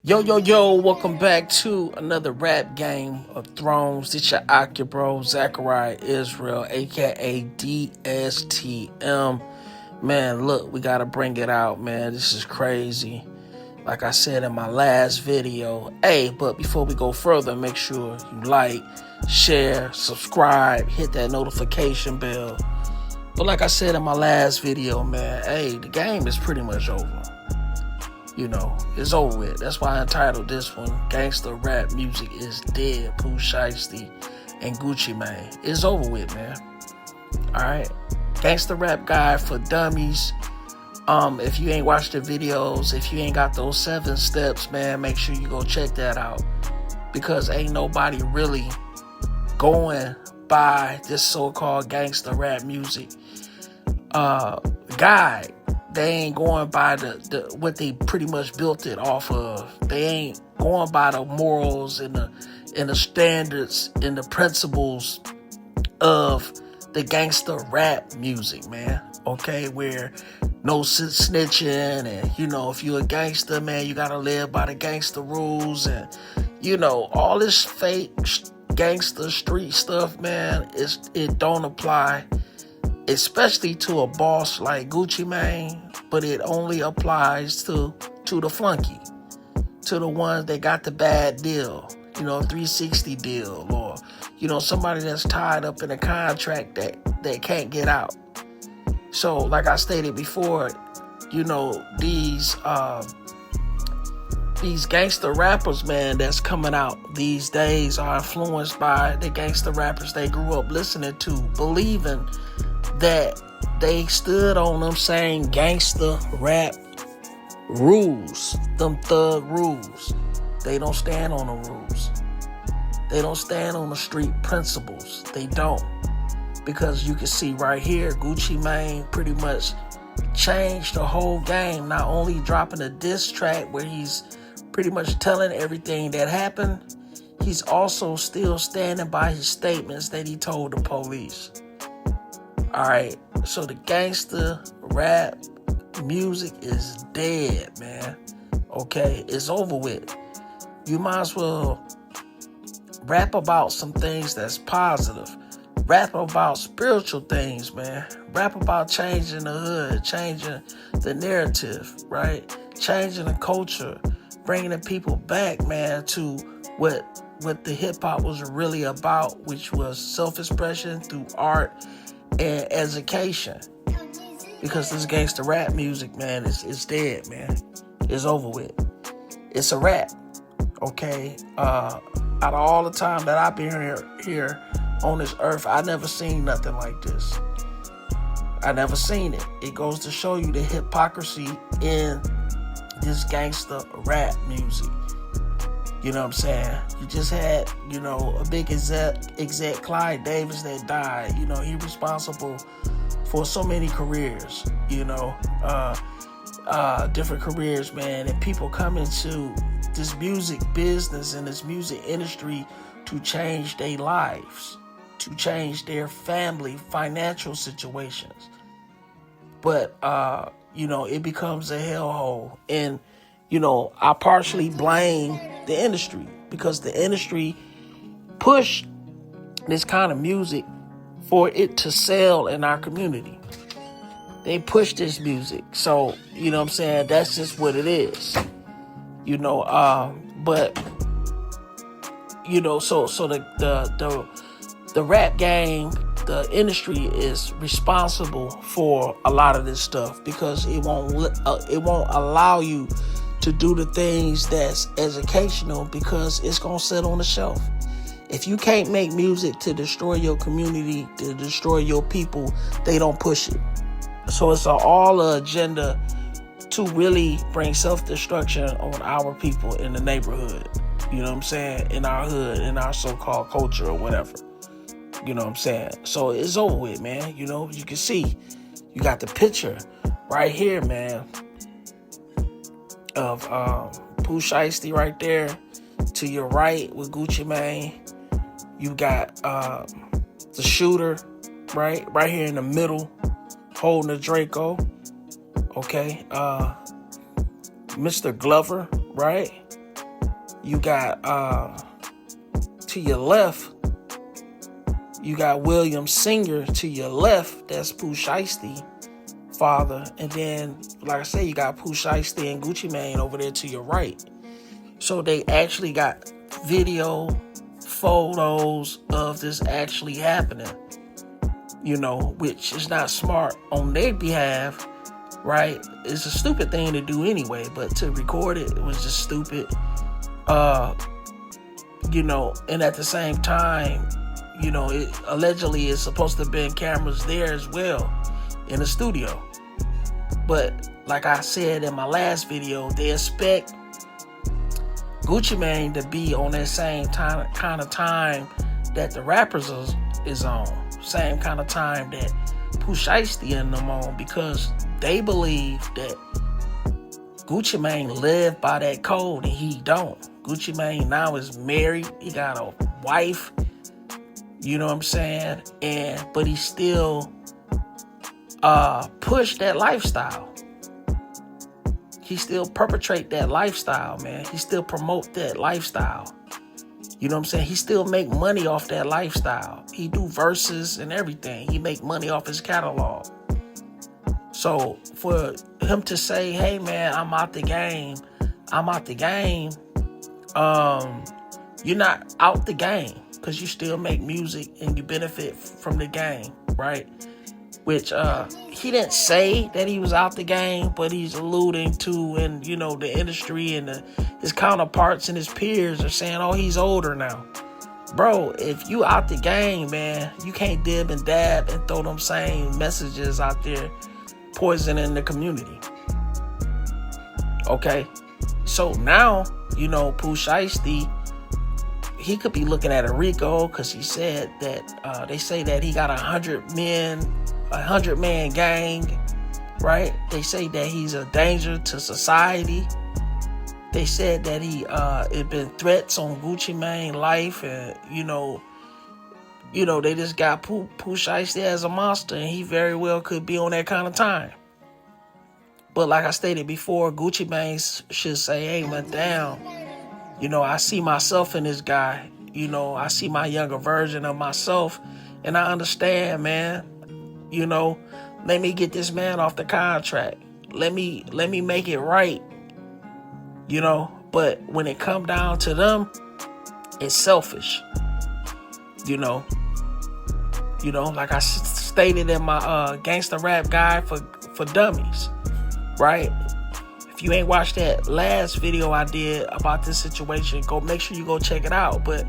Yo, welcome back to another rap game of thrones. It's your Akya bro, Zachariah Israel, aka DSTM. Man, look, we gotta bring it out, man. This is crazy. Like I said in my last video. Hey, but before we go further, make sure you like, share, subscribe, hit that notification bell. But like I said in my last video, man, hey, the game is pretty much over. You know, it's over with. That's why I entitled this one, Gangster Rap Music is Dead, Pooh Shiesty and Gucci Mane. It's over with, man. Alright. Gangster Rap Guide for Dummies. If you ain't watched the videos, if you ain't got those 7 steps, man, make sure you go check that out. Because ain't nobody really going by this so-called gangster rap music guide. They ain't going by the what they pretty much built it off of. They ain't going by the morals and the standards and the principles of the gangster rap music, man. Okay, where no snitching, and you know, if you're a gangster, man, you gotta live by the gangster rules, and you know, all this fake gangster street stuff, man. It don't apply. Especially to a boss like Gucci Mane, but it only applies to the flunky, to the ones that got the bad deal, you know, 360 deal, or, you know, somebody that's tied up in a contract that can't get out. So, like I stated before, you know, these gangster rappers, man, that's coming out these days are influenced by the gangster rappers they grew up listening to, believing that they stood on them same gangster rap rules, them thug rules. They don't stand on the rules. They don't stand on the street principles. They don't. Because you can see right here, Gucci Mane pretty much changed the whole game. Not only dropping a diss track where he's pretty much telling everything that happened, he's also still standing by his statements that he told the police. Alright, so the gangster rap music is dead, man. Okay, it's over with. You might as well rap about some things that's positive. Rap about spiritual things, man. Rap about changing the hood, changing the narrative, right? Changing the culture, bringing the people back, man, to what the hip-hop was really about, which was self-expression through art and education. Because this gangster rap music, man, is dead, man. It's over with. It's a rap. Okay? Out of all the time that I've been here on this earth, I never seen nothing like this. I never seen it. It goes to show you the hypocrisy in this gangster rap music. You know what I'm saying? You just had, you know, a big exec Clyde Davis that died. You know, he responsible for so many careers, you know, different careers, man. And people come into this music business and this music industry to change their lives, to change their family financial situations. But, you know, it becomes a hellhole. And, you know, I partially blame the industry, because the industry pushed this kind of music for it to sell in our community. They push this music. So, you know what I'm saying? That's just what it is. You know, but, you know, so the rap game, the industry is responsible for a lot of this stuff, because it won't allow you to do the things that's educational, because it's gonna sit on the shelf. If you can't make music to destroy your community, to destroy your people, they don't push it. So it's all agenda to really bring self-destruction on our people in the neighborhood. You know what I'm saying? In our hood, in our so-called culture or whatever. You know what I'm saying? So it's over with, man. You know, you can see, you got the picture right here, man, of Pooh Shiesty right there. To your right with Gucci Mane, you got the shooter right here in the middle, holding a Draco. Okay, Mr. Glover, right? You got to your left, you got William Singer to your left. That's Pooh Shiesty father. And then, like I say, you got Pooh Shiesty and Gucci Mane over there to your right. So they actually got video, photos of this actually happening, which is not smart on their behalf, right? It's a stupid thing to do anyway, but to record it was just stupid. And at the same time, it allegedly is supposed to have been cameras there as well in the studio. But like I said in my last video, they expect Gucci Mane to be on that same kind of time that the rappers is on. Same kind of time that Pooh Shiesty and them on, because they believe that Gucci Mane lived by that code and he don't. Gucci Mane now is married. He got a wife. You know what I'm saying? But he still push that lifestyle. He still perpetrate that lifestyle, man. He still promote that lifestyle. You know what I'm saying? He still make money off that lifestyle. He do verses and everything. He make money off his catalog. So for him to say, hey man, I'm out the game. You're not out the game, because you still make music and you benefit from the game, right? Which he didn't say that he was out the game, but he's alluding to, and the industry and his counterparts and his peers are saying, oh, he's older now. Bro, if you out the game, man, you can't dib and dab and throw them same messages out there poisoning the community. Okay? So now, Pooh Shiesty, he could be looking at a RICO, because he said that they say that he got a 100-man gang, right? They say that he's a danger to society. They said that it been threats on Gucci Mane life, and they just got Pooh Shiesty as a monster, and he very well could be on that kind of time. But like I stated before, Gucci Mane should say, hey man, damn, I see myself in this guy. I see my younger version of myself, and I understand, man. Let me get this man off the contract. Let me make it right. But when it come down to them, it's selfish. Like I stated in my gangster rap guide for dummies, right? If you ain't watched that last video I did about this situation, make sure you go check it out. But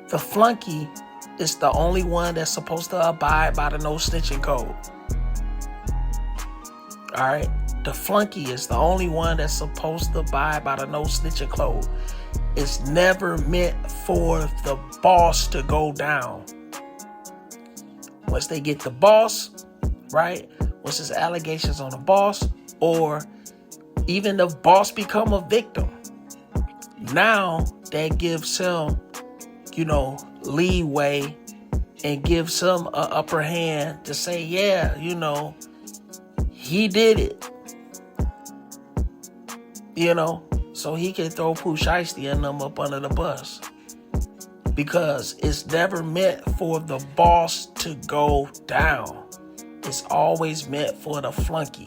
the flunky is the only one that's supposed to abide by the no snitching code. All right? The flunky is the only one that's supposed to abide by the no snitching code. It's never meant for the boss to go down. Once they get the boss, right? Once there's allegations on the boss, or even the boss become a victim, now that gives him, leeway and gives him an upper hand to say, yeah, he did it. So he can throw Pooh Shiesty and them up under the bus. Because it's never meant for the boss to go down. It's always meant for the flunky.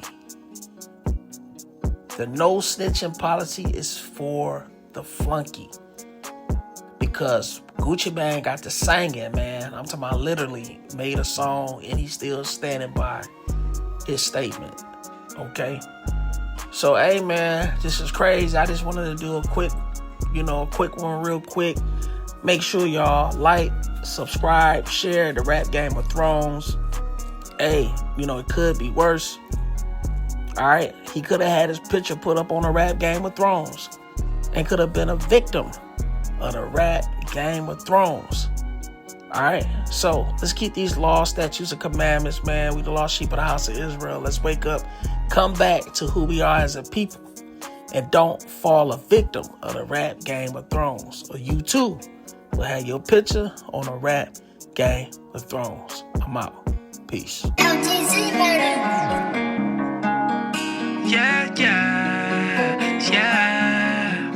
The no snitching policy is for the flunky. Because Gucci Mane got to singing, man. I'm talking about literally made a song and he's still standing by his statement. Okay? So, hey, man, this is crazy. I just wanted to do a quick one real quick. Make sure y'all like, subscribe, share the rap Game of Thrones. Hey, it could be worse. All right? He could have had his picture put up on a rap Game of Thrones and could have been a victim of the rap Game of Thrones. All right? So let's keep these laws, statutes, and commandments, man. We the lost sheep of the house of Israel. Let's wake up, come back to who we are as a people, and don't fall a victim of the rap Game of Thrones. Or you too will have your picture on a rap Game of Thrones. I'm out. Peace. Yeah, yeah, yeah.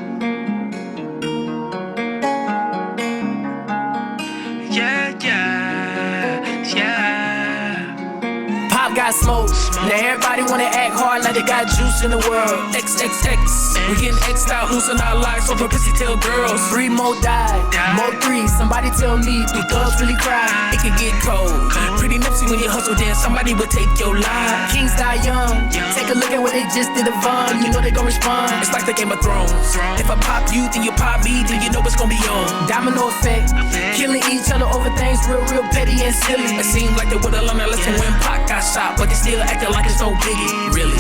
Now everybody wanna act hard like they got juice in the world. XXX, we getting X'd out, losing our lives over pussy tail girls. 3 more died, more 3. Somebody tell me, do thugs really cry? It can get cold. Pretty nipsy when you hustle, then somebody will take your life. Kings die young. Take a look at what they just did to Vaughn. You know they gon' respond. It's like the Game of Thrones. If I pop you, then you pop me, then you know it's gon' be on. Domino effect, killing each other over things real petty and silly. It seems like they would've learned that lesson when Pac got shot, but they still acting like it's no biggie. Really.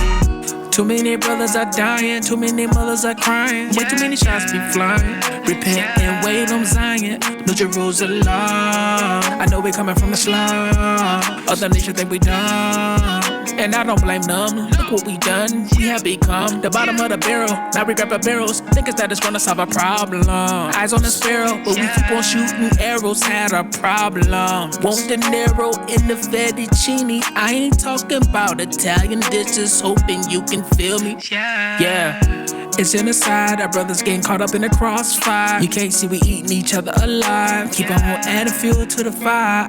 Too many brothers are dying, too many mothers are crying. Way too many shots be flying. Repent and wait on Zion, New Jerusalem. I know we coming from the slum. Other nations think we dumb, and I don't blame them. Look what we done, we have become the bottom of the barrel. Now we grab our barrels, thinking that it's gonna solve a problem. Eyes on the sparrow, but we keep on shooting arrows. Had a problem. Want the narrow in the fettuccine. I ain't talking about Italian dishes, hoping you can feel me. Yeah. It's genocide, our brothers getting caught up in the crossfire. You can't see we eating each other alive. Keep on adding fuel to the fire.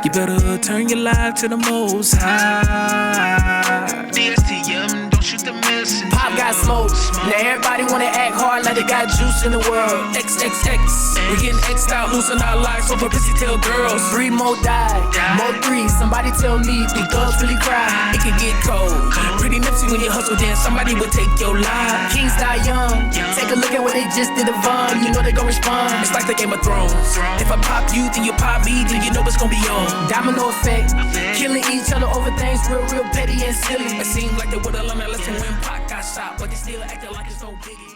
You better turn your life to the most high. DSTM, don't shoot the messenger. Pop got smoked. Now everybody wanna act hard like they got juice in the world. XXX, we getting X'd out, losing our lives over pussy tail girls. 3 more died, more 3. Somebody tell me, do thugs really cry? It can get cold. Pretty nipsy when you hustle, then somebody will take your life. Kings die young. Take a look at what they just did to Vaughn. You know they gon' respond. It's like the Game of Thrones. If I pop you, then you pop me, then you know it's gon' be on. Domino effect, killing each other over things real petty and silly. It seems like they would've learned that lesson when Pac got shot, but they still acting like it's no biggie.